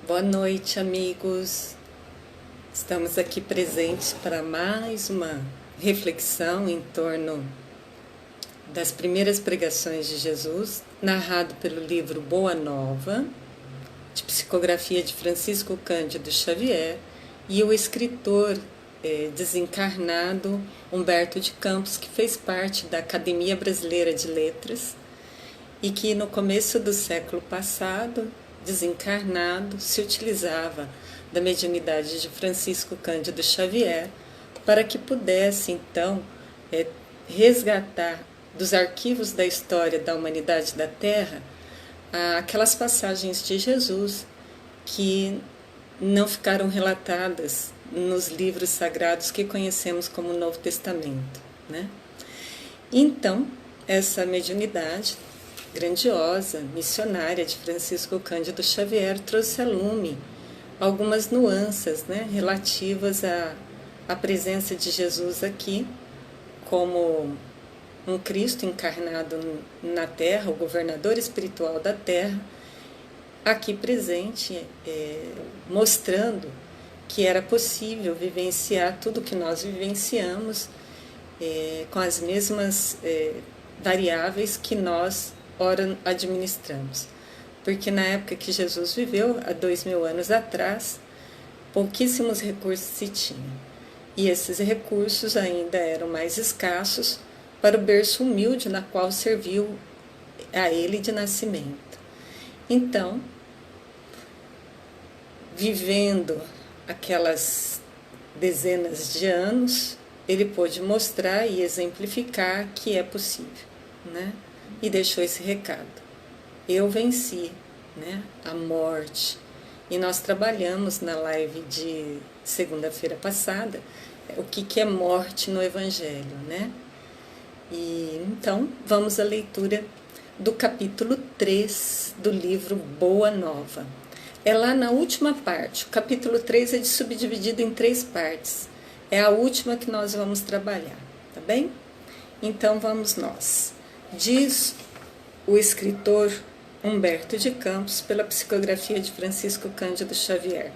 Boa noite, amigos. Estamos aqui presentes para mais uma reflexão em torno das primeiras pregações de Jesus, narrado pelo livro Boa Nova, de psicografia de Francisco Cândido Xavier, e o escritor desencarnado Humberto de Campos, que fez parte da Academia Brasileira de Letras e que no começo do século passado, desencarnado, se utilizava da mediunidade de Francisco Cândido Xavier para que pudesse, então, resgatar dos arquivos da história da humanidade da Terra aquelas passagens de Jesus que não ficaram relatadas nos livros sagrados que conhecemos como Novo Testamento, né? Então, essa mediunidade grandiosa, missionária de Francisco Cândido Xavier trouxe a lume algumas nuances, né, relativas à presença de Jesus aqui como um Cristo encarnado na Terra, o governador espiritual da Terra, aqui presente, mostrando que era possível vivenciar tudo que nós vivenciamos com as mesmas variáveis que nós ora administramos. Porque na época que Jesus viveu, há 2000 anos atrás, pouquíssimos recursos se tinham. E esses recursos ainda eram mais escassos para o berço humilde na qual serviu a ele de nascimento. Então, vivendo aquelas dezenas de anos, ele pôde mostrar e exemplificar que é possível, né? E deixou esse recado: eu venci, né, a morte. E nós trabalhamos na live de segunda-feira passada o que é morte no Evangelho, né? E então vamos à leitura do capítulo 3 do livro Boa Nova. É lá na última parte. O capítulo 3 é subdividido em 3 partes. É a última que nós vamos trabalhar, tá bem? Então vamos nós. Diz o escritor Humberto de Campos, pela psicografia de Francisco Cândido Xavier.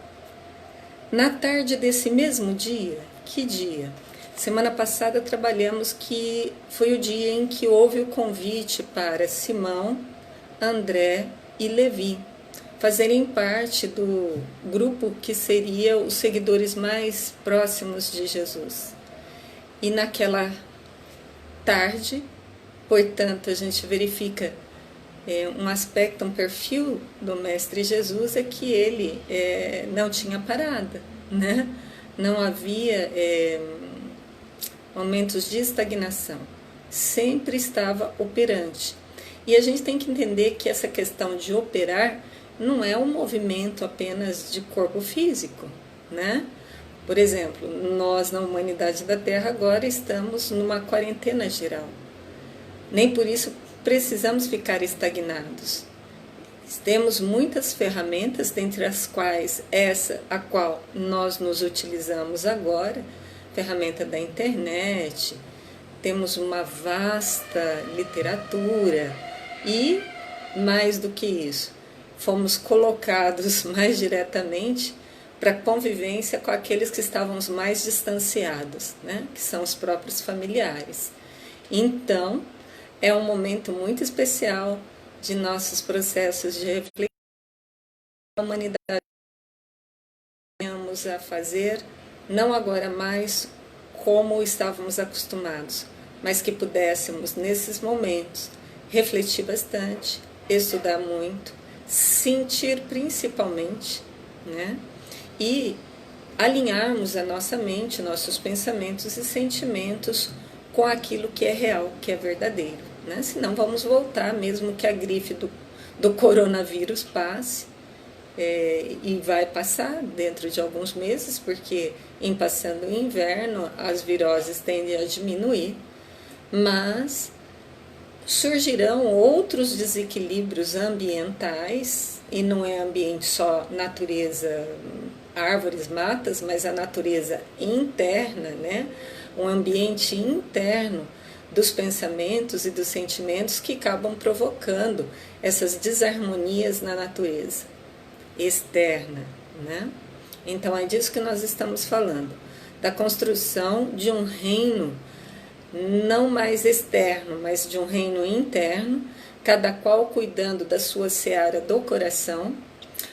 Na tarde desse mesmo dia, que dia? Semana passada trabalhamos que foi o dia em que houve o convite para Simão, André e Levi fazerem parte do grupo que seria os seguidores mais próximos de Jesus. E naquela tarde, portanto, a gente verifica um aspecto, um perfil do Mestre Jesus é que ele não tinha parada, né? Não havia momentos de estagnação, sempre estava operante. E a gente tem que entender que essa questão de operar não é um movimento apenas de corpo físico, né? Por exemplo, nós na humanidade da Terra agora estamos numa quarentena geral. Nem por isso precisamos ficar estagnados. Temos muitas ferramentas, dentre as quais essa a qual nós nos utilizamos agora, ferramenta da internet, temos uma vasta literatura e, mais do que isso, fomos colocados mais diretamente para convivência com aqueles que estávamos mais distanciados, né? Que são os próprios familiares. Então, é um momento muito especial de nossos processos de reflexão. A humanidade a fazer, não agora mais como estávamos acostumados, mas que pudéssemos, nesses momentos, refletir bastante, estudar muito, sentir principalmente, né? E alinharmos a nossa mente, nossos pensamentos e sentimentos com aquilo que é real, que é verdadeiro, né? Senão vamos voltar, mesmo que a grife do coronavírus passe, e vai passar dentro de alguns meses, porque em passando o inverno as viroses tendem a diminuir, mas surgirão outros desequilíbrios ambientais, e não é ambiente só natureza, árvores, matas, mas a natureza interna, né? Um ambiente interno dos pensamentos e dos sentimentos que acabam provocando essas desarmonias na natureza. externa, né? Então é disso que nós estamos falando, da construção de um reino não mais externo, mas de um reino interno, cada qual cuidando da sua seara do coração,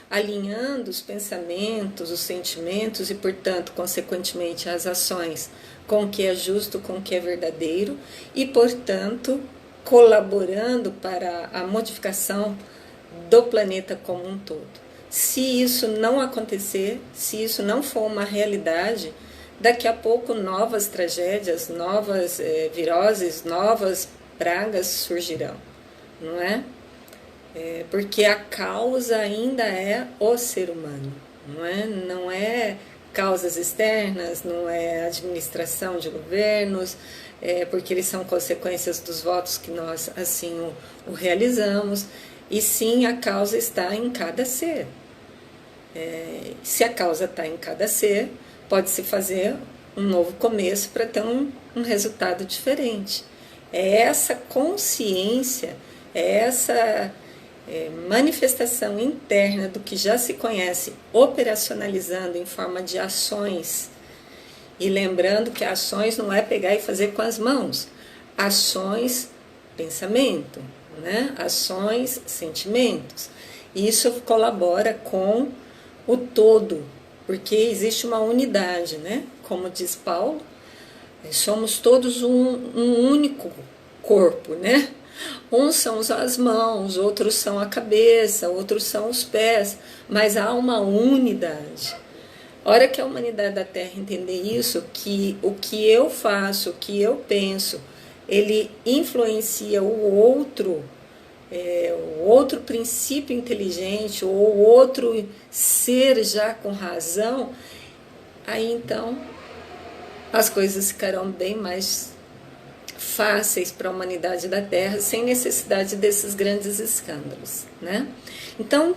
alinhando os pensamentos, os sentimentos e, portanto, consequentemente, as ações com o que é justo, com o que é verdadeiro e, portanto, colaborando para a modificação do planeta como um todo. Se isso não acontecer, se isso não for uma realidade, daqui a pouco novas tragédias, novas viroses, novas pragas surgirão, não é? Porque a causa ainda é o ser humano, não é? Não é causas externas, não é administração de governos, porque eles são consequências dos votos que nós assim o realizamos, e sim a causa está em cada ser. Se a causa está em cada ser, pode-se fazer um novo começo para ter um resultado diferente. É essa consciência, é essa manifestação interna do que já se conhece, operacionalizando em forma de ações. E lembrando que ações não é pegar e fazer com as mãos. Ações, pensamento, né? Ações, sentimentos. Isso colabora com o todo, porque existe uma unidade, né? Como diz Paulo, somos todos um único corpo, né? Uns são as mãos, outros são a cabeça, outros são os pés, mas há uma unidade. A hora que a humanidade da Terra entender isso, que o que eu faço, o que eu penso, ele influencia o outro princípio inteligente, ou o outro ser já com razão, aí então as coisas ficarão bem mais fáceis para a humanidade da Terra, sem necessidade desses grandes escândalos, né? Então,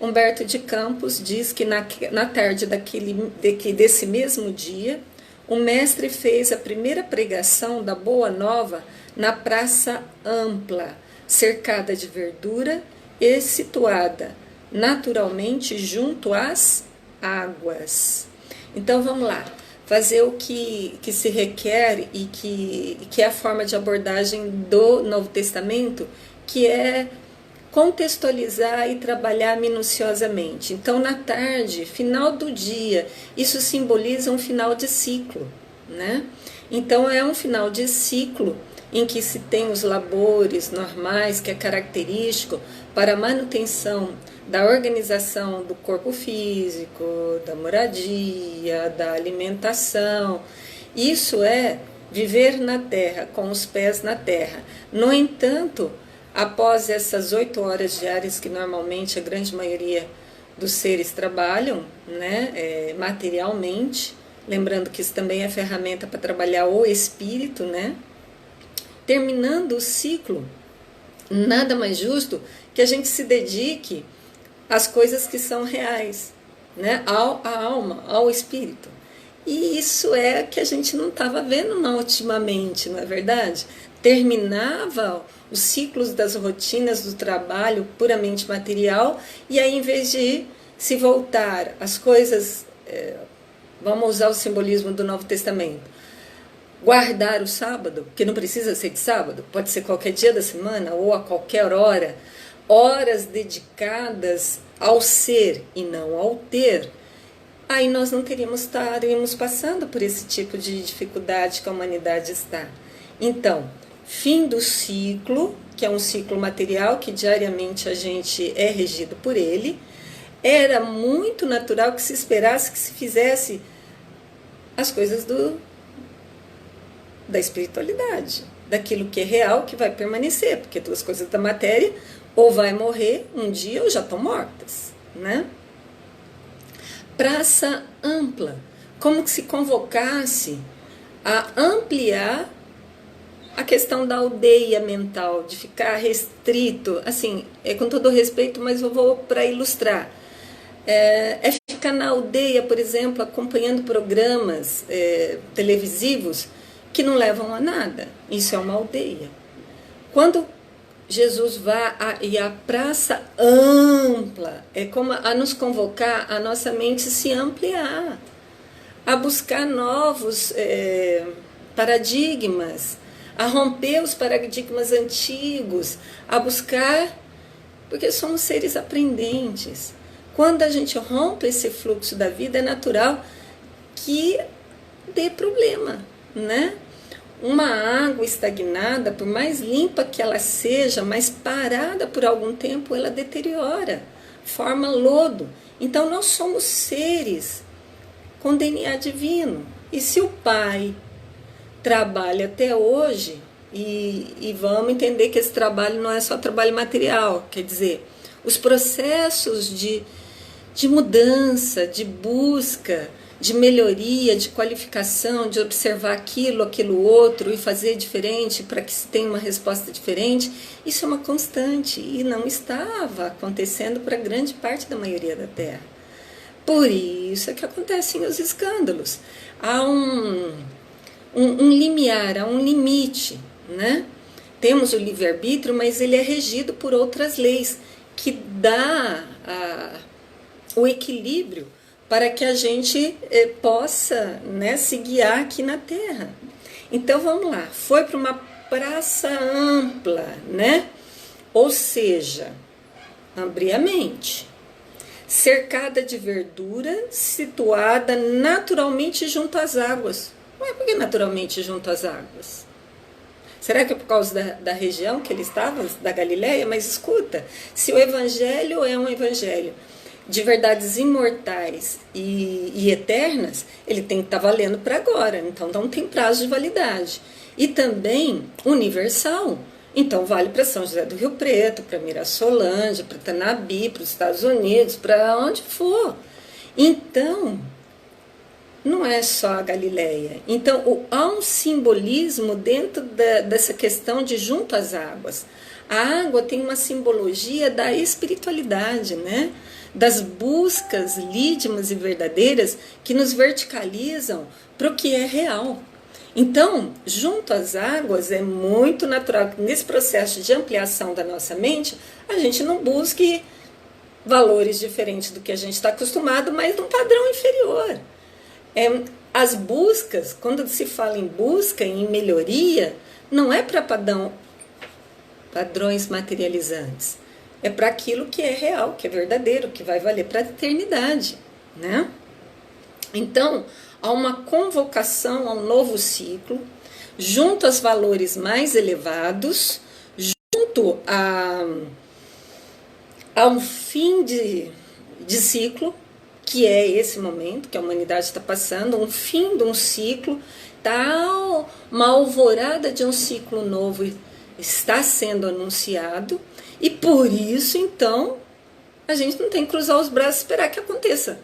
Humberto de Campos diz que na tarde desse mesmo dia, o mestre fez a primeira pregação da Boa Nova na Praça Ampla, cercada de verdura e situada naturalmente junto às águas. Então vamos lá, fazer o que se requer e que é a forma de abordagem do Novo Testamento, que é contextualizar e trabalhar minuciosamente. Então, na tarde, final do dia, isso simboliza um final de ciclo, né? Então, é um final de ciclo em que se tem os labores normais, que é característico para a manutenção da organização do corpo físico, da moradia, da alimentação. Isso é viver na terra, com os pés na terra. No entanto, após essas 8 horas diárias que normalmente a grande maioria dos seres trabalham, né, materialmente, lembrando que isso também é ferramenta para trabalhar o espírito, né? Terminando o ciclo, nada mais justo que a gente se dedique às coisas que são reais, né? À alma, ao espírito. E isso é que a gente não estava vendo não ultimamente, não é verdade? Terminava os ciclos das rotinas do trabalho puramente material, e aí, em vez de se voltar às coisas, vamos usar o simbolismo do Novo Testamento, guardar o sábado, que não precisa ser de sábado, pode ser qualquer dia da semana ou a qualquer hora, horas dedicadas ao ser e não ao ter, aí nós não estaríamos passando por esse tipo de dificuldade que a humanidade está. Então, fim do ciclo, que é um ciclo material, que diariamente a gente é regido por ele, era muito natural que se esperasse que se fizesse as coisas da espiritualidade, daquilo que é real, que vai permanecer, porque duas coisas da matéria ou vai morrer um dia ou já estão mortas, né? Praça ampla, como que se convocasse a ampliar a questão da aldeia mental, de ficar restrito, assim, com todo respeito, mas eu vou para ilustrar. É ficar na aldeia, por exemplo, acompanhando programas televisivos que não levam a nada. Isso é uma aldeia. Quando Jesus vá e a praça ampla, é como a nos convocar a nossa mente se ampliar, a buscar novos paradigmas, a romper os paradigmas antigos, a buscar, porque somos seres aprendentes. Quando a gente rompe esse fluxo da vida, é natural que dê problema, né? Uma água estagnada, por mais limpa que ela seja, mas parada por algum tempo, ela deteriora, forma lodo. Então nós somos seres com DNA divino. E se o Pai trabalha até hoje, e vamos entender que esse trabalho não é só trabalho material, quer dizer, os processos de mudança, de busca, de melhoria, de qualificação, de observar aquilo outro e fazer diferente para que se tenha uma resposta diferente, isso é uma constante e não estava acontecendo para grande parte da maioria da Terra. Por isso é que acontecem os escândalos. Há um limiar, há um limite, né? Temos o livre-arbítrio, mas ele é regido por outras leis que dá o equilíbrio para que a gente possa, né, se guiar aqui na Terra. Então vamos lá, foi para uma praça ampla, né? Ou seja, abrir a mente, cercada de verdura, situada naturalmente junto às águas. Mas por que naturalmente junto às águas? Será que é por causa da região que ele estava, da Galileia? Mas escuta, se o evangelho é um evangelho de verdades imortais e eternas, ele tem que estar valendo para agora, então não tem prazo de validade. E também universal, então vale para São José do Rio Preto, para Mirassolândia, para Tanabi, para os Estados Unidos, para onde for. Então, não é só a Galileia. Então, há um simbolismo dentro dessa questão de junto às águas. A água tem uma simbologia da espiritualidade, né? Das buscas lídimas e verdadeiras que nos verticalizam para o que é real. Então, junto às águas, é muito natural que nesse processo de ampliação da nossa mente, a gente não busque valores diferentes do que a gente está acostumado, mas num padrão inferior. As buscas, quando se fala em busca, em melhoria, não é para padrões materializantes. É para aquilo que é real, que é verdadeiro, que vai valer para a eternidade, né? Então, há uma convocação a um novo ciclo, junto aos valores mais elevados, junto a um fim de ciclo, que é esse momento que a humanidade está passando, um fim de um ciclo, tá uma alvorada de um ciclo novo está sendo anunciado, e por isso, então, a gente não tem que cruzar os braços e esperar que aconteça,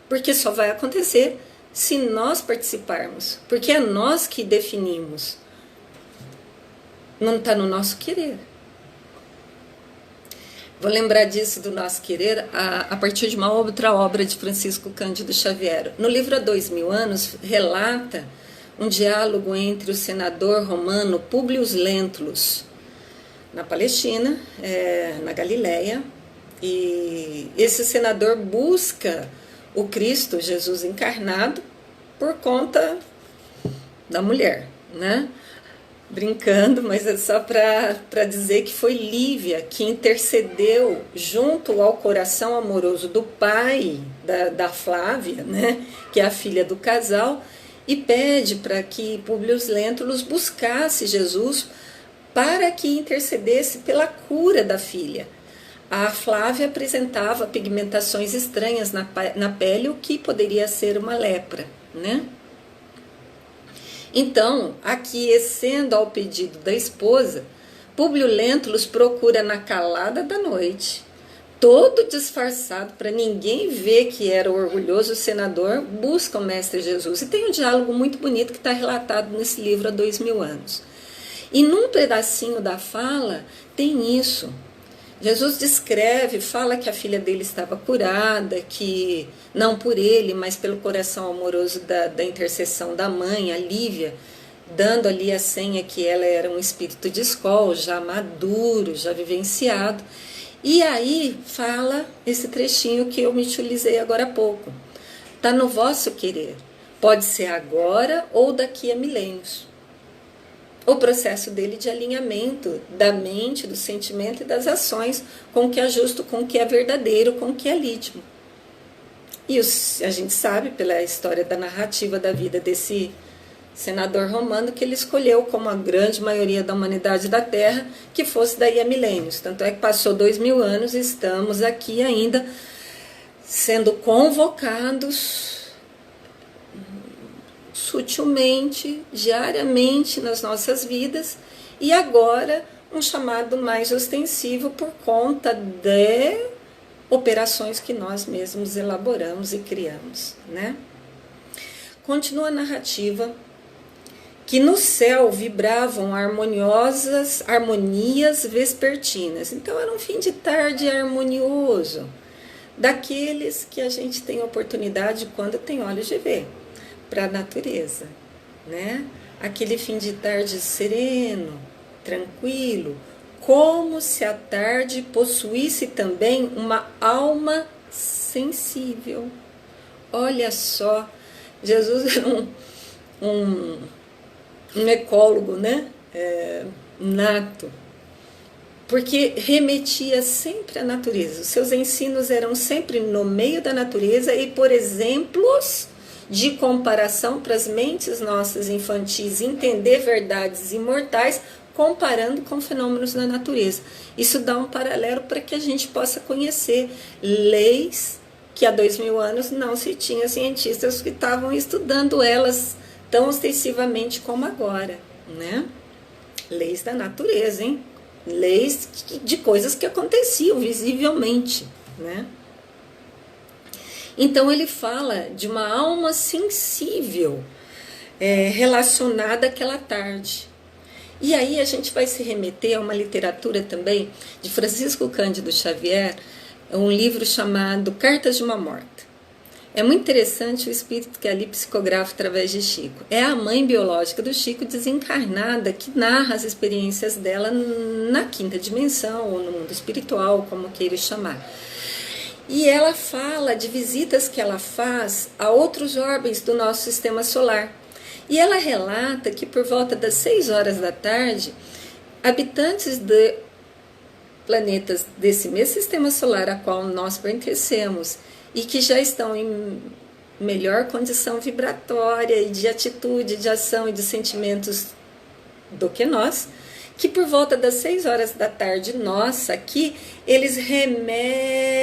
porque só vai acontecer se nós participarmos, porque é nós que definimos, não está no nosso querer. Vou lembrar disso do nosso querer a partir de uma outra obra de Francisco Cândido Xavier. No livro Há 2000 anos, relata um diálogo entre o senador romano Públio Lentulus, na Palestina, na Galileia, e esse senador busca o Cristo, Jesus encarnado, por conta da mulher, né? Brincando, mas é só para dizer que foi Lívia que intercedeu junto ao coração amoroso do pai da Flávia, né, que é a filha do casal, e pede para que Públio Lentulus buscasse Jesus para que intercedesse pela cura da filha. A Flávia apresentava pigmentações estranhas na pele, o que poderia ser uma lepra, né? Então, aquecendo ao pedido da esposa, Públio Lentulus procura na calada da noite, todo disfarçado para ninguém ver que era o orgulhoso senador, busca o Mestre Jesus. E tem um diálogo muito bonito que está relatado nesse livro Há 2000 anos. E num pedacinho da fala tem isso. Jesus descreve, fala que a filha dele estava curada, que não por ele, mas pelo coração amoroso da intercessão da mãe, a Lívia, dando ali a senha que ela era um espírito de escola, já maduro, já vivenciado. E aí fala esse trechinho que eu me utilizei agora há pouco. Está no vosso querer. Pode ser agora ou daqui a milênios. O processo dele de alinhamento da mente, do sentimento e das ações com o que é justo, com o que é verdadeiro, com o que é legítimo. E a gente sabe, pela história da narrativa da vida desse senador romano, que ele escolheu, como a grande maioria da humanidade da Terra, que fosse daí a milênios. Tanto é que passou 2000 anos e estamos aqui ainda sendo convocados sutilmente, diariamente nas nossas vidas, e agora um chamado mais ostensivo por conta de operações que nós mesmos elaboramos e criamos, né? Continua a narrativa que no céu vibravam harmonias vespertinas. Então era um fim de tarde harmonioso, daqueles que a gente tem oportunidade quando tem olhos de ver, para a natureza, né? Aquele fim de tarde sereno, tranquilo, como se a tarde possuísse também uma alma sensível. Olha só, Jesus era um ecólogo, né? Nato, porque remetia sempre à natureza. Os seus ensinos eram sempre no meio da natureza e por exemplos de comparação para as mentes nossas infantis entender verdades imortais, comparando com fenômenos da natureza. Isso dá um paralelo para que a gente possa conhecer leis que há 2000 anos não se tinha cientistas que estavam estudando elas tão ostensivamente como agora, né? Leis da natureza, hein? Leis de coisas que aconteciam visivelmente, né? Então ele fala de uma alma sensível relacionada àquela tarde. E aí a gente vai se remeter a uma literatura também de Francisco Cândido Xavier, um livro chamado Cartas de uma Morta. É muito interessante o espírito que ali psicografa através de Chico. É a mãe biológica do Chico desencarnada que narra as experiências dela na quinta dimensão ou no mundo espiritual, como queira chamar. E ela fala de visitas que ela faz a outros órgãos do nosso sistema solar. E ela relata que por volta das 6 horas da tarde, habitantes de planetas desse mesmo sistema solar a qual nós pertencemos e que já estão em melhor condição vibratória e de atitude, de ação e de sentimentos do que nós, que por volta das 6 horas da tarde nossa aqui, eles remetem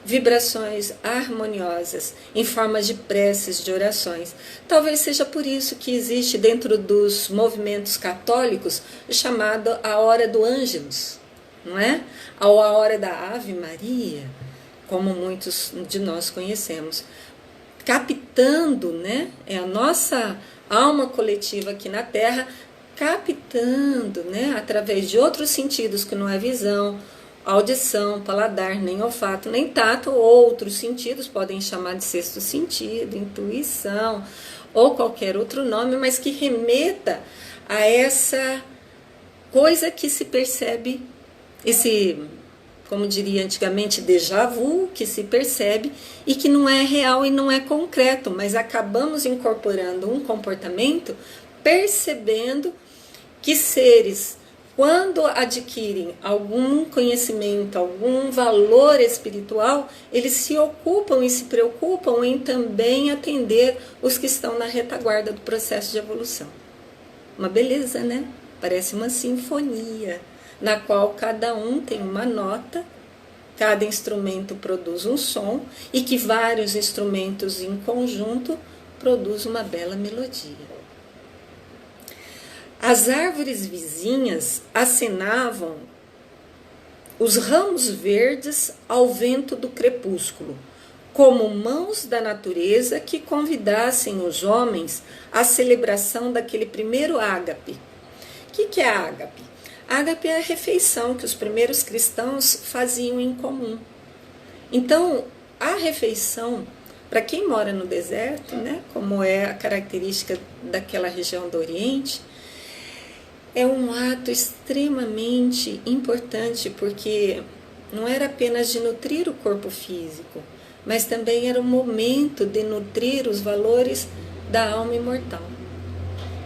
vibrações harmoniosas em forma de preces, de orações. Talvez seja por isso que existe dentro dos movimentos católicos o chamado a hora do Ângelus, não é? Ou a hora da Ave Maria, como muitos de nós conhecemos, captando, né? É a nossa alma coletiva aqui na Terra, captando, né? Através de outros sentidos que não é visão, audição, paladar, nem olfato, nem tato, outros sentidos, podem chamar de sexto sentido, intuição, ou qualquer outro nome, mas que remeta a essa coisa que se percebe, esse, como diria antigamente, déjà vu, que se percebe e que não é real e não é concreto, mas acabamos incorporando um comportamento percebendo que seres, quando adquirem algum conhecimento, algum valor espiritual, eles se ocupam e se preocupam em também atender os que estão na retaguarda do processo de evolução. Uma beleza, né? Parece uma sinfonia, na qual cada um tem uma nota, cada instrumento produz um som e que vários instrumentos em conjunto produzem uma bela melodia. As árvores vizinhas acenavam os ramos verdes ao vento do crepúsculo, como mãos da natureza que convidassem os homens à celebração daquele primeiro ágape. O que é ágape? Ágape é a refeição que os primeiros cristãos faziam em comum. Então, a refeição Para quem mora no deserto, né, como é a característica daquela região do Oriente, é um ato extremamente importante, porque não era apenas de nutrir o corpo físico, mas também era um momento de nutrir os valores da alma imortal.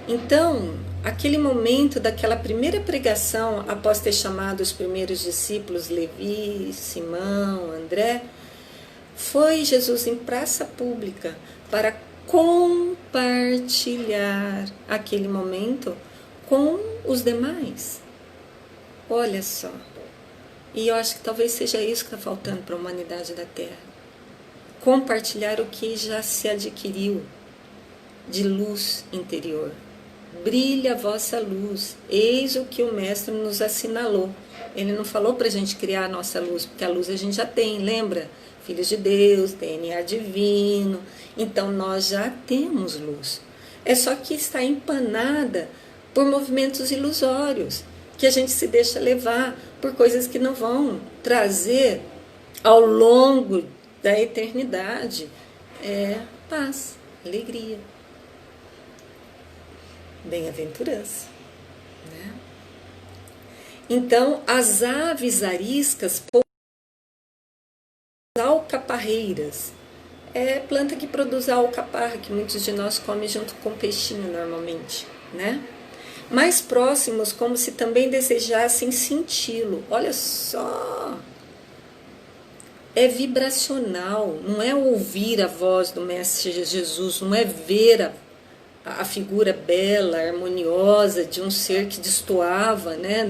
Então, aquele momento daquela primeira pregação, após ter chamado os primeiros discípulos, Levi, Simão, André, foi Jesus em praça pública para compartilhar aquele momento com os demais. Olha só. E eu acho que talvez seja isso que está faltando para a humanidade da Terra. Compartilhar o que já se adquiriu de luz interior. Brilha a vossa luz, eis o que o Mestre nos assinalou. Ele não falou para a gente criar a nossa luz, porque a luz a gente já tem, lembra? Filhos de Deus, DNA divino, então nós já temos luz. É só que está empanada por movimentos ilusórios, que a gente se deixa levar por coisas que não vão trazer ao longo da eternidade paz, alegria, bem-aventurança, né? Então, as aves ariscas, alcaparreiras, é planta que produz a alcaparra, que muitos de nós comem junto com peixinho normalmente, né? Mais próximos, como se também desejassem senti-lo. Olha só! É vibracional, não é ouvir a voz do Mestre Jesus, não é ver a figura bela, harmoniosa de um ser que destoava, né,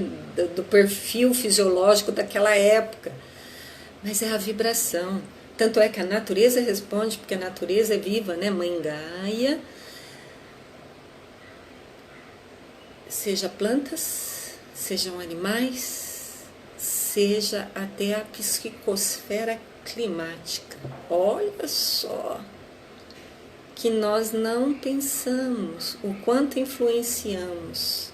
do perfil fisiológico daquela época, mas é a vibração. Tanto é que a natureza responde, porque a natureza é viva, né? Mãe Gaia, seja plantas, sejam animais, seja até a psicosfera climática. Olha só, que nós não pensamos o quanto influenciamos.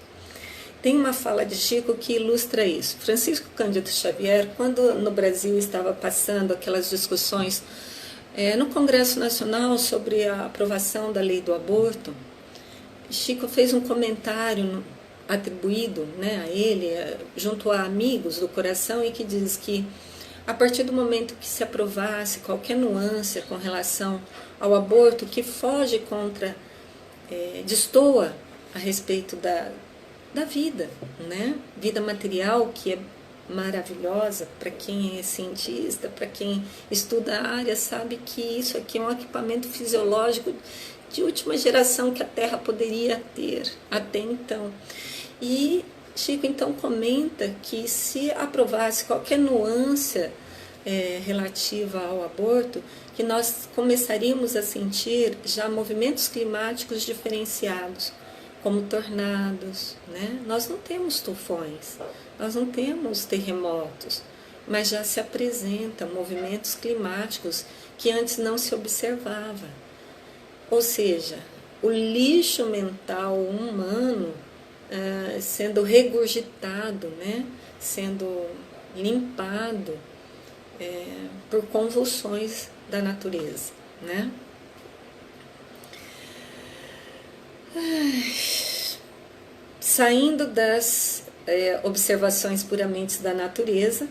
Tem uma fala de Chico que ilustra isso. Francisco Cândido Xavier, quando no Brasil estava passando aquelas discussões no Congresso Nacional sobre a aprovação da lei do aborto, Chico fez um comentário atribuído, né, a ele, junto a amigos do coração, e que diz que a partir do momento que se aprovasse qualquer nuance com relação ao aborto que foge contra, destoa a respeito da vida, né? Vida material, que é maravilhosa para quem é cientista, para quem estuda a área, sabe que isso aqui é um equipamento fisiológico de última geração que a Terra poderia ter até então. E Chico então comenta que se aprovasse qualquer nuance relativa ao aborto, que nós começaríamos a sentir já movimentos climáticos diferenciados, como tornados, né? Nós não temos tufões, nós não temos terremotos, mas já se apresentam movimentos climáticos que antes não se observava. Ou seja, o lixo mental humano sendo regurgitado, né? Sendo limpado por convulsões da natureza, né? Saindo das observações puramente da natureza,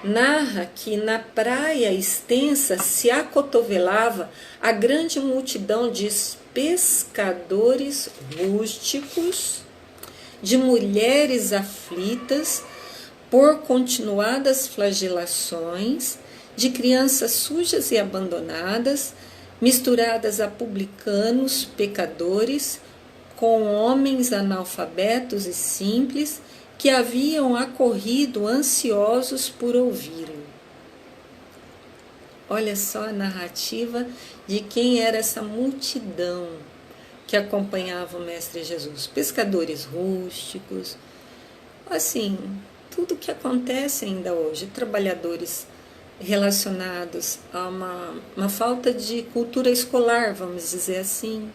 narra que na praia extensa se acotovelava a grande multidão de pescadores rústicos, de mulheres aflitas por continuadas flagelações, de crianças sujas e abandonadas, misturadas a publicanos, pecadores, com homens analfabetos e simples que haviam acorrido ansiosos por ouvi-lo. Olha só a narrativa de quem era essa multidão que acompanhava o Mestre Jesus. Pescadores rústicos, assim, tudo que acontece ainda hoje, trabalhadores relacionados a uma falta de cultura escolar, vamos dizer assim,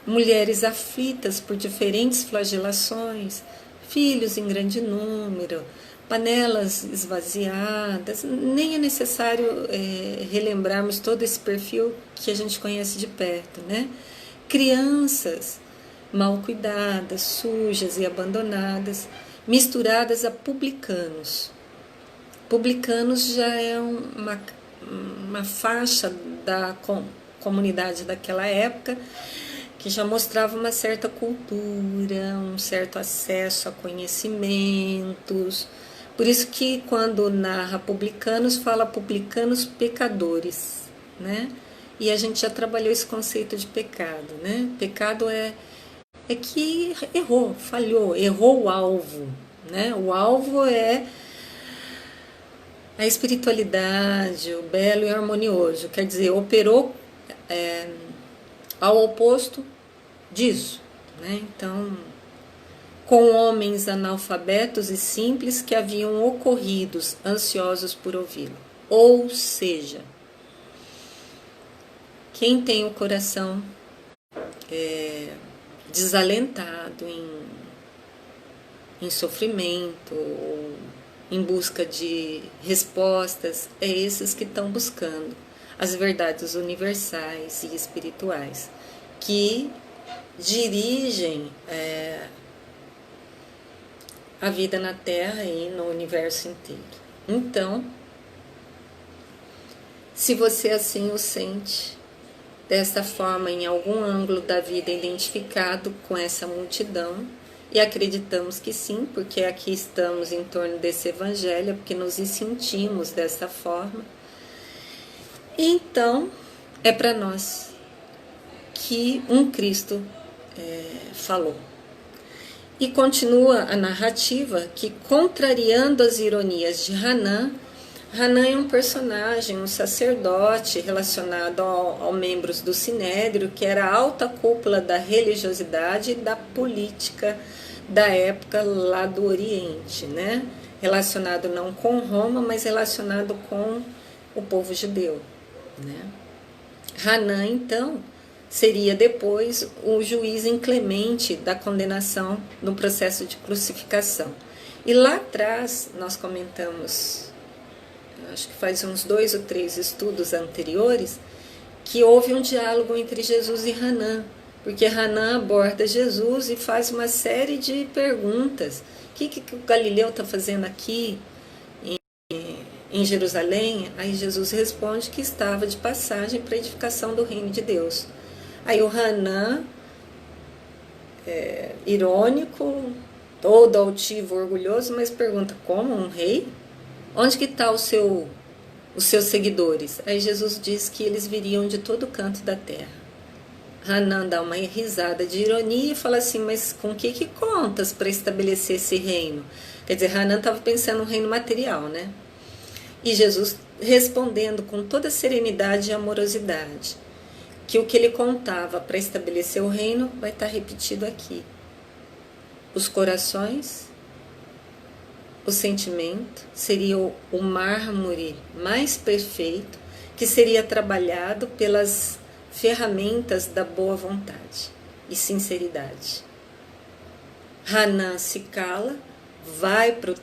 mulheres aflitas por diferentes flagelações, filhos em grande número, panelas esvaziadas, nem é necessário relembrarmos todo esse perfil que a gente conhece de perto, né? Crianças mal cuidadas, sujas e abandonadas, misturadas a publicanos. Publicanos já é uma faixa da comunidade daquela época que já mostrava uma certa cultura, um certo acesso a conhecimentos. Por isso que quando narra publicanos, fala publicanos pecadores, né? E a gente já trabalhou esse conceito de pecado, né? Pecado é que errou, falhou, errou o alvo, né? O alvo é a espiritualidade, o belo e harmonioso, quer dizer, operou ao oposto disso, né? Então, com homens analfabetos e simples que haviam ocorridos, ansiosos por ouvi-lo. Ou seja, quem tem o coração desalentado em sofrimento, ou em busca de respostas, é esses que estão buscando as verdades universais e espirituais, que dirigem a vida na Terra e no universo inteiro. Então, se você assim o sente, desta forma, em algum ângulo da vida identificado com essa multidão, e acreditamos que sim, porque aqui estamos em torno desse evangelho, porque nos sentimos dessa forma, então é para nós que um Cristo falou. E continua a narrativa que, contrariando as ironias de Hanan, Hanan é um personagem, um sacerdote relacionado aos membros do Sinédrio, que era a alta cúpula da religiosidade e da política da época lá do Oriente, né? Relacionado não com Roma, mas relacionado com o povo judeu, né? Hanan, então, seria depois o juiz inclemente da condenação no processo de crucificação. E lá atrás nós comentamos, acho que faz uns 2 ou 3 estudos anteriores, que houve um diálogo entre Jesus e Hanan, porque Hanan aborda Jesus e faz uma série de perguntas. O que o Galileu está fazendo aqui em Jerusalém? Aí Jesus responde que estava de passagem para a edificação do reino de Deus. Aí o Hanan, irônico, todo altivo, orgulhoso, mas pergunta, como um rei? Onde que está os seus seguidores? Aí Jesus diz que eles viriam de todo canto da terra. Hanan dá uma risada de ironia e fala assim, mas com que contas para estabelecer esse reino? Quer dizer, Hanan estava pensando no reino material, né? E Jesus respondendo com toda serenidade e amorosidade, que o que ele contava para estabelecer o reino vai estar repetido aqui. Os corações, o sentimento, seria o mármore mais perfeito, que seria trabalhado pelas ferramentas da boa vontade e sinceridade. Hanan se cala, vai para o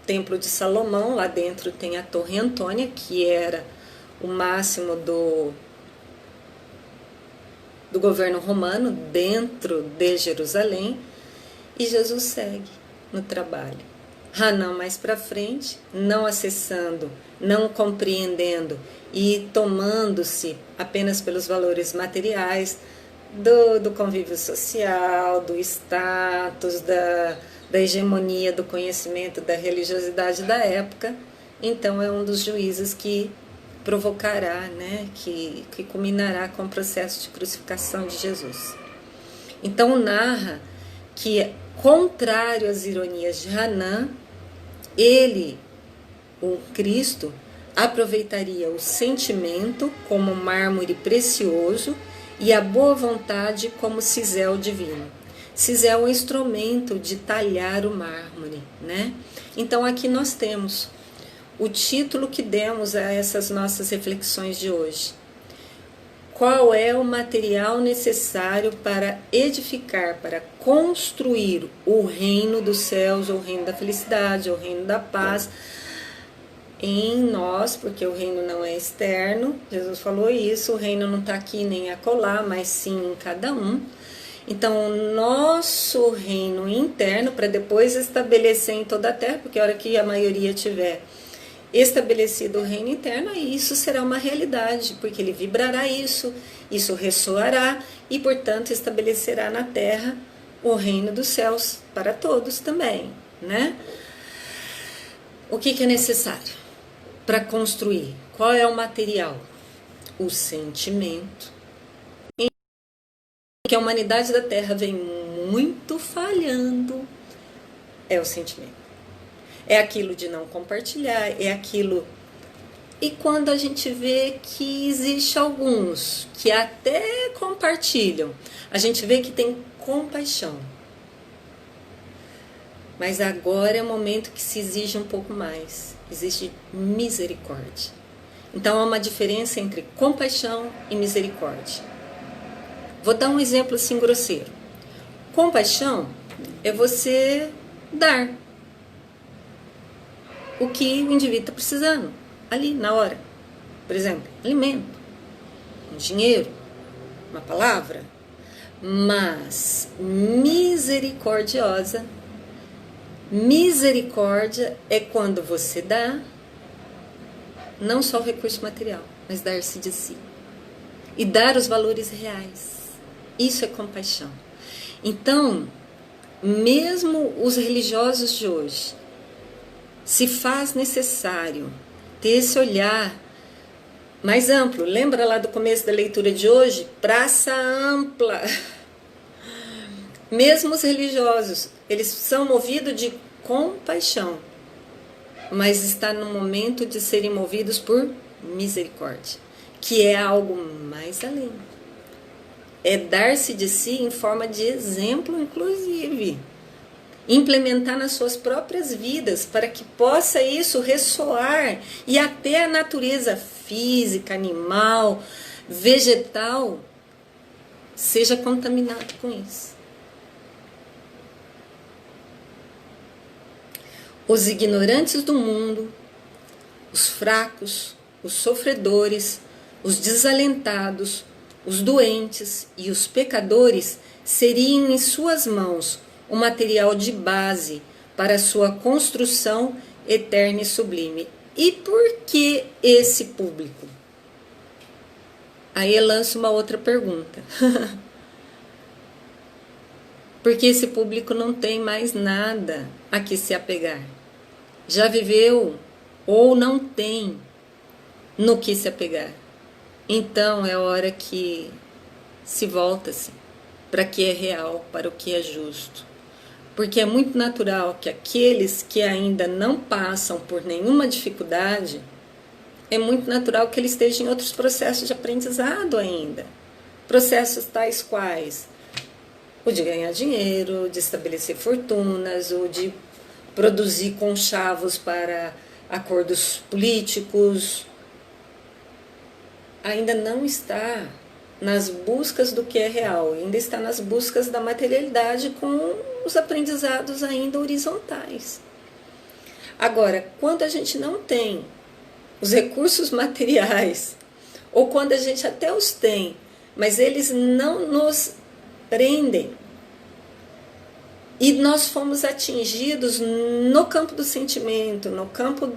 Templo de Salomão, lá dentro tem a Torre Antônia, que era o máximo do governo romano dentro de Jerusalém, e Jesus segue no trabalho. Hanan mais para frente, não acessando, não compreendendo e tomando-se apenas pelos valores materiais do convívio social, do status, da hegemonia do conhecimento, da religiosidade da época. Então é um dos juízes que provocará, né, que culminará com o processo de crucificação de Jesus. Então narra que, contrário às ironias de Hanan, ele, o Cristo, aproveitaria o sentimento como mármore precioso e a boa vontade como cisel divino. Cisel é um instrumento de talhar o mármore, né? Então aqui nós temos o título que demos a essas nossas reflexões de hoje. qual é o material necessário para edificar, para construir o reino dos céus, o reino da felicidade, o reino da paz em nós, porque o reino não é externo, Jesus falou isso, o reino não está aqui nem acolá, mas sim em cada um. Então, o nosso reino interno, para depois estabelecer em toda a terra, porque a hora que a maioria tiver estabelecido o reino interno, aí isso será uma realidade, porque ele vibrará isso ressoará e, portanto, estabelecerá na terra o reino dos céus para todos também, né? O que é necessário para construir? Qual é o material? O sentimento. Que a humanidade da Terra vem muito falhando é o sentimento. É aquilo de não compartilhar, é aquilo... E quando a gente vê que existe alguns que até compartilham, a gente vê que tem compaixão. Mas agora é o momento que se exige um pouco mais. Existe misericórdia. Então há uma diferença entre compaixão e misericórdia. Vou dar um exemplo assim grosseiro. Compaixão é você dar o que o indivíduo está precisando, ali, na hora. Por exemplo, alimento, um dinheiro, uma palavra. Mas misericórdia é quando você dá não só o recurso material, mas dar-se de si. E dar os valores reais. Isso é compaixão. Então, mesmo os religiosos de hoje, se faz necessário ter esse olhar mais amplo. Lembra lá do começo da leitura de hoje? Praça ampla. Mesmo os religiosos, eles são movidos de compaixão, mas está no momento de serem movidos por misericórdia, que é algo mais além. É dar-se de si em forma de exemplo, inclusive. Implementar nas suas próprias vidas, para que possa isso ressoar e até a natureza física, animal, vegetal, seja contaminada com isso. Os ignorantes do mundo, os fracos, os sofredores, os desalentados, os doentes e os pecadores seriam em suas mãos o material de base para sua construção eterna e sublime. E por que esse público? Aí eu lanço uma outra pergunta. Porque esse público não tem mais nada a que se apegar. Já viveu ou não tem no que se apegar. Então é hora que se volta-se para o que é real, para o que é justo. Porque é muito natural que aqueles que ainda não passam por nenhuma dificuldade, é muito natural que eles estejam em outros processos de aprendizado ainda. Processos tais quais o de ganhar dinheiro, de estabelecer fortunas, ou de produzir conchavos para acordos políticos. Ainda não está nas buscas do que é real, ainda está nas buscas da materialidade com os aprendizados ainda horizontais. Agora, quando a gente não tem os recursos materiais, ou quando a gente até os tem, mas eles não nos prendem, e nós fomos atingidos no campo do sentimento, no campo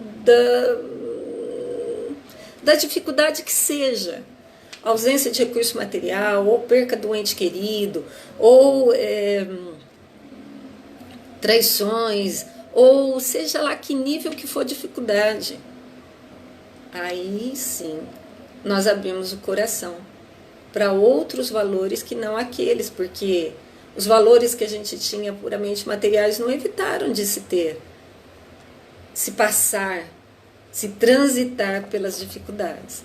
da dificuldade que seja, ausência de recurso material, ou perca do ente querido, ou traições, ou seja lá que nível que for dificuldade. Aí sim, nós abrimos o coração para outros valores que não aqueles, porque os valores que a gente tinha puramente materiais não evitaram de se ter, se passar, se transitar pelas dificuldades.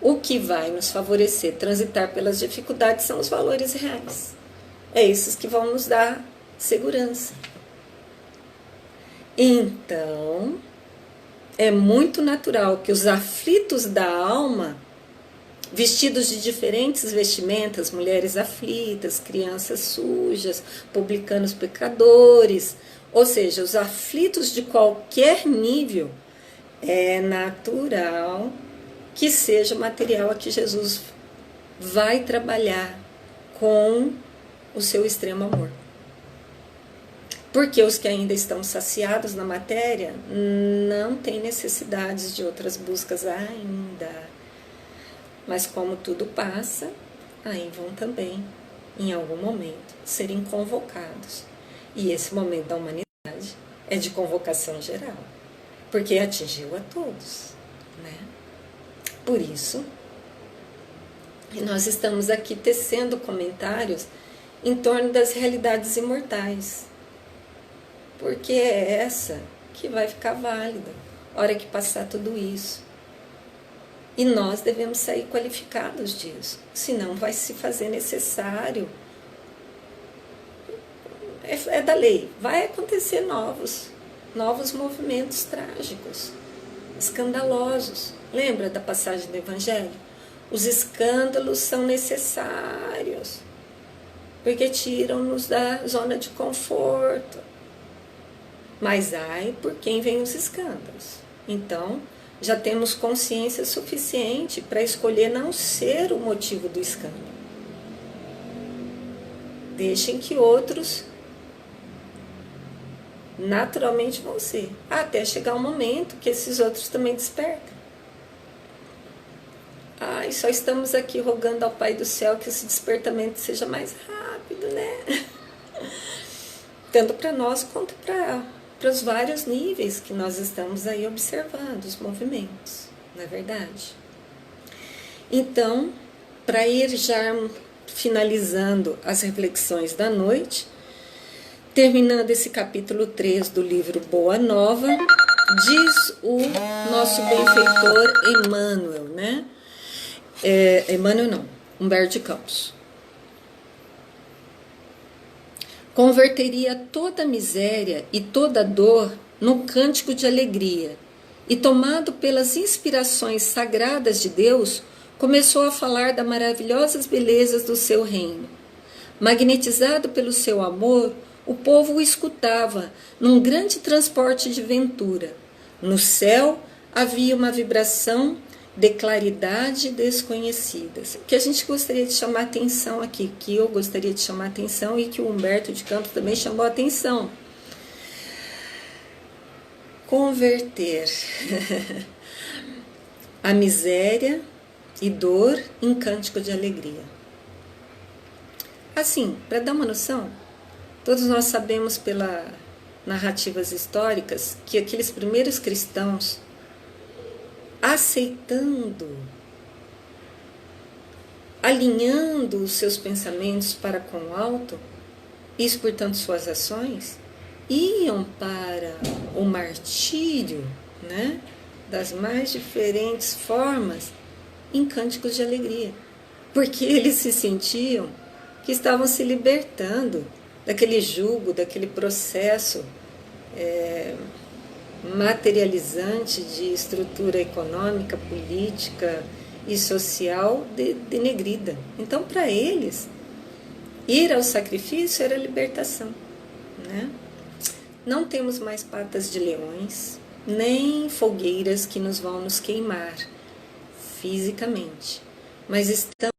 O que vai nos favorecer transitar pelas dificuldades são os valores reais. É esses que vão nos dar segurança. Então, é muito natural que os aflitos da alma vestidos de diferentes vestimentas, mulheres aflitas, crianças sujas, publicanos pecadores, ou seja, os aflitos de qualquer nível, é natural que seja o material a que Jesus vai trabalhar com o seu extremo amor. Porque os que ainda estão saciados na matéria não têm necessidades de outras buscas ainda. Mas como tudo passa, aí vão também, em algum momento, serem convocados. E esse momento da humanidade é de convocação geral, porque atingiu a todos, né? Por isso, nós estamos aqui tecendo comentários em torno das realidades imortais, porque é essa que vai ficar válida a hora que passar tudo isso. E nós devemos sair qualificados disso, senão vai se fazer necessário. É da lei, vai acontecer novos movimentos trágicos, escandalosos. Lembra da passagem do Evangelho? Os escândalos são necessários, porque tiram-nos da zona de conforto. Mas ai por quem vem os escândalos. Então, já temos consciência suficiente para escolher não ser o motivo do escândalo. Deixem que outros naturalmente vão ser, até chegar um momento que esses outros também despertam. Ai, só estamos aqui rogando ao Pai do Céu que esse despertamento seja mais rápido, né? Tanto para nós quanto para os vários níveis que nós estamos aí observando, os movimentos, não é verdade? Então, para ir já finalizando as reflexões da noite, terminando esse capítulo 3 do livro Boa Nova, diz o nosso benfeitor Emmanuel, né? Emmanuel não, Humberto de Campos. Converteria toda a miséria e toda a dor num cântico de alegria, e tomado pelas inspirações sagradas de Deus, começou a falar das maravilhosas belezas do seu reino. Magnetizado pelo seu amor, o povo o escutava num grande transporte de ventura. No céu havia uma vibração de claridade desconhecidas. O que a gente gostaria de chamar atenção aqui, que eu gostaria de chamar atenção e que o Humberto de Campos também chamou atenção. Converter a miséria e dor em cântico de alegria. Assim, para dar uma noção, todos nós sabemos pelas narrativas históricas que aqueles primeiros cristãos, aceitando, alinhando os seus pensamentos para com o alto, e portanto suas ações, iam para o martírio, né, das mais diferentes formas, em cânticos de alegria, porque eles se sentiam que estavam se libertando daquele jugo, daquele processo materializante de estrutura econômica, política e social denegrida. Então, para eles, ir ao sacrifício era libertação, né? Não temos mais patas de leões, nem fogueiras que nos vão nos queimar fisicamente, mas estamos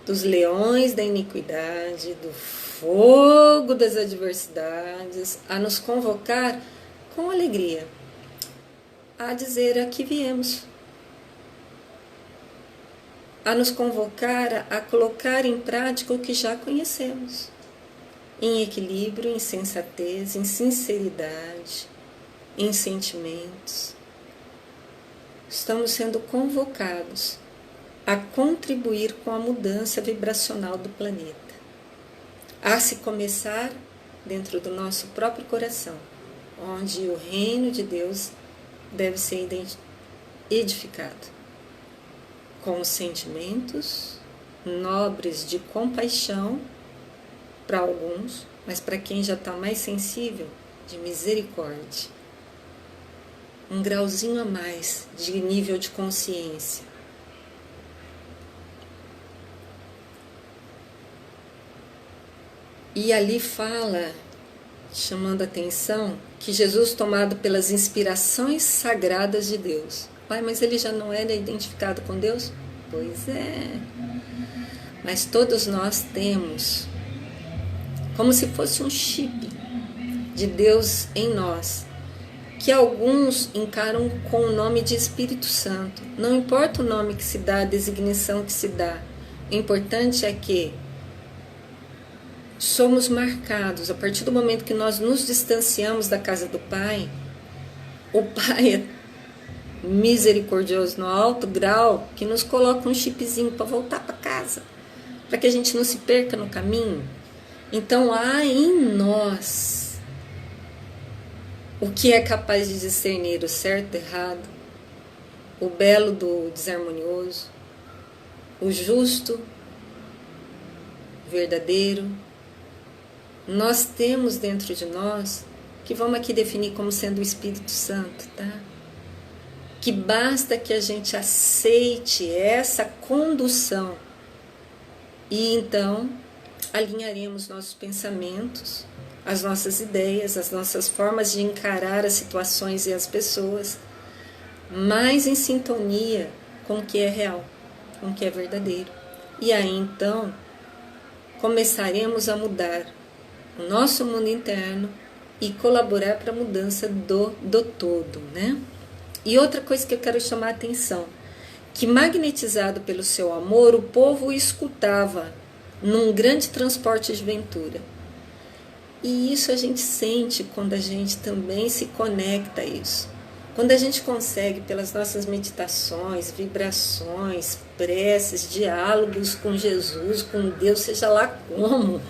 dos leões da iniquidade, do fogo das adversidades, a nos convocar com alegria, a dizer: aqui viemos, a nos convocar a colocar em prática o que já conhecemos, em equilíbrio, em sensatez, em sinceridade, em sentimentos. Estamos sendo convocados a contribuir com a mudança vibracional do planeta, a se começar dentro do nosso próprio coração, onde o reino de Deus deve ser edificado com os sentimentos nobres de compaixão para alguns, mas para quem já está mais sensível, de misericórdia. Um grauzinho a mais de nível de consciência, E ali fala, chamando a atenção, que Jesus, tomado pelas inspirações sagradas de Deus. Pai, mas ele já não era identificado com Deus? Pois é. Mas todos nós temos, como se fosse um chip de Deus em nós, que alguns encaram com o nome de Espírito Santo. Não importa o nome que se dá, a designação que se dá. O importante é que somos marcados. A partir do momento que nós nos distanciamos da casa do Pai, o Pai é misericordioso no alto grau, que nos coloca um chipzinho para voltar para casa, para que a gente não se perca no caminho. Então há em nós o que é capaz de discernir o certo do errado, o belo do desarmonioso, o justo, verdadeiro. Nós temos dentro de nós, que vamos aqui definir como sendo o Espírito Santo, tá? Que basta que a gente aceite essa condução e então alinharemos nossos pensamentos, as nossas ideias, as nossas formas de encarar as situações e as pessoas, mais em sintonia com o que é real, com o que é verdadeiro. E aí então começaremos a mudar o nosso mundo interno e colaborar para a mudança do todo, né? E outra coisa que eu quero chamar a atenção, que magnetizado pelo seu amor, o povo o escutava num grande transporte de ventura. E isso a gente sente quando a gente também se conecta a isso. Quando a gente consegue, pelas nossas meditações, vibrações, preces, diálogos com Jesus, com Deus, seja lá como,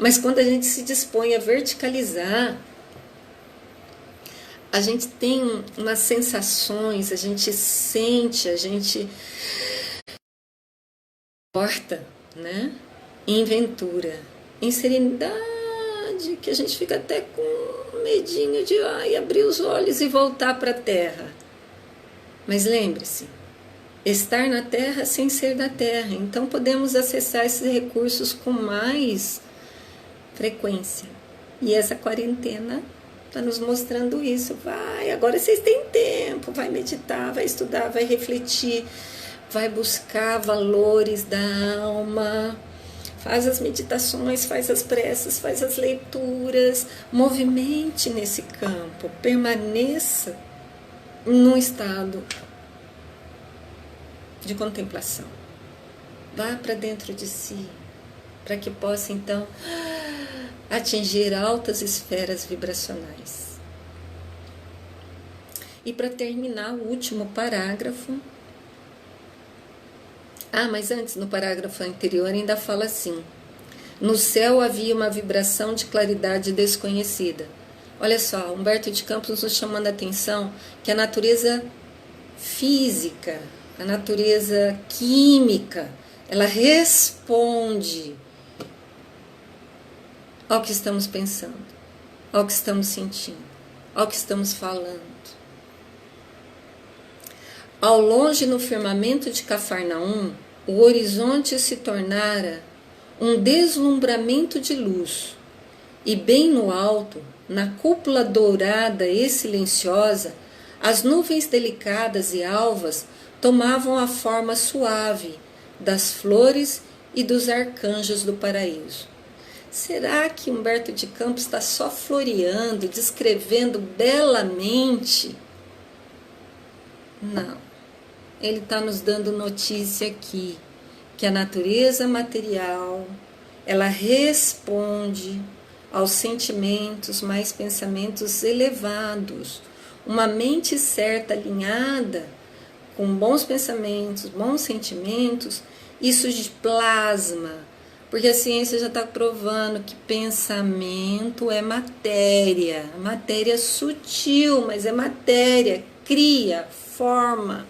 mas quando a gente se dispõe a verticalizar, a gente tem umas sensações, a gente sente, a gente porta, né? Em ventura, em serenidade, que a gente fica até com medinho de abrir os olhos e voltar para a terra. Mas lembre-se, estar na terra sem ser da terra. Então podemos acessar esses recursos com mais frequência. E essa quarentena está nos mostrando isso. Agora vocês têm tempo, vai meditar, vai estudar, vai refletir, vai buscar valores da alma. Faz as meditações, faz as preces, faz as leituras, movimente nesse campo, permaneça num estado de contemplação. Vá para dentro de si, para que possa então atingir altas esferas vibracionais. E para terminar, o último parágrafo. Mas antes, no parágrafo anterior, ainda fala assim: no céu havia uma vibração de claridade desconhecida. Olha só, Humberto de Campos nos chamando a atenção que a natureza física, a natureza química, ela responde ao que estamos pensando, ao que estamos sentindo, ao que estamos falando. Ao longe no firmamento de Cafarnaum, o horizonte se tornara um deslumbramento de luz, e bem no alto, na cúpula dourada e silenciosa, as nuvens delicadas e alvas tomavam a forma suave das flores e dos arcanjos do paraíso. Será que Humberto de Campos está só floreando, descrevendo belamente? Não. Ele está nos dando notícia aqui, que a natureza material, ela responde aos sentimentos, mais pensamentos elevados. Uma mente certa, alinhada, com bons pensamentos, bons sentimentos, isso plasma, porque a ciência já está provando que pensamento é matéria sutil, mas é matéria, cria, forma.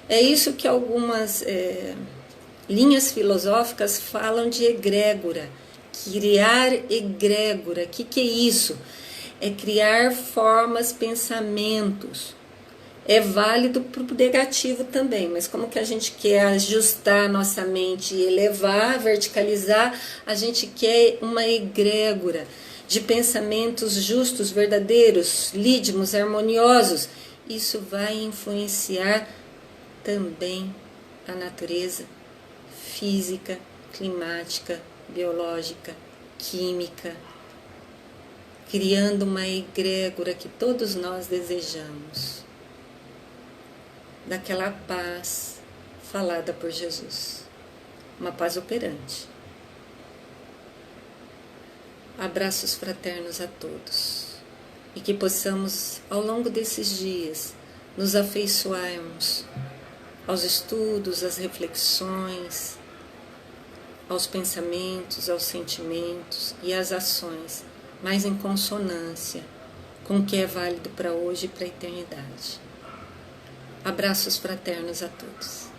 É isso que algumas linhas filosóficas falam de egrégora, criar egrégora. O que é isso? É criar formas, pensamentos. é válido para o negativo também, mas como que a gente quer ajustar a nossa mente e elevar, verticalizar, a gente quer uma egrégora de pensamentos justos, verdadeiros, lídimos, harmoniosos. Isso vai influenciar também a natureza física, climática, biológica, química, criando uma egrégora que todos nós desejamos, daquela paz falada por Jesus, uma paz operante. Abraços fraternos a todos e que possamos, ao longo desses dias, nos afeiçoarmos aos estudos, às reflexões, aos pensamentos, aos sentimentos e às ações, mais em consonância com o que é válido para hoje e para a eternidade. Abraços fraternos a todos.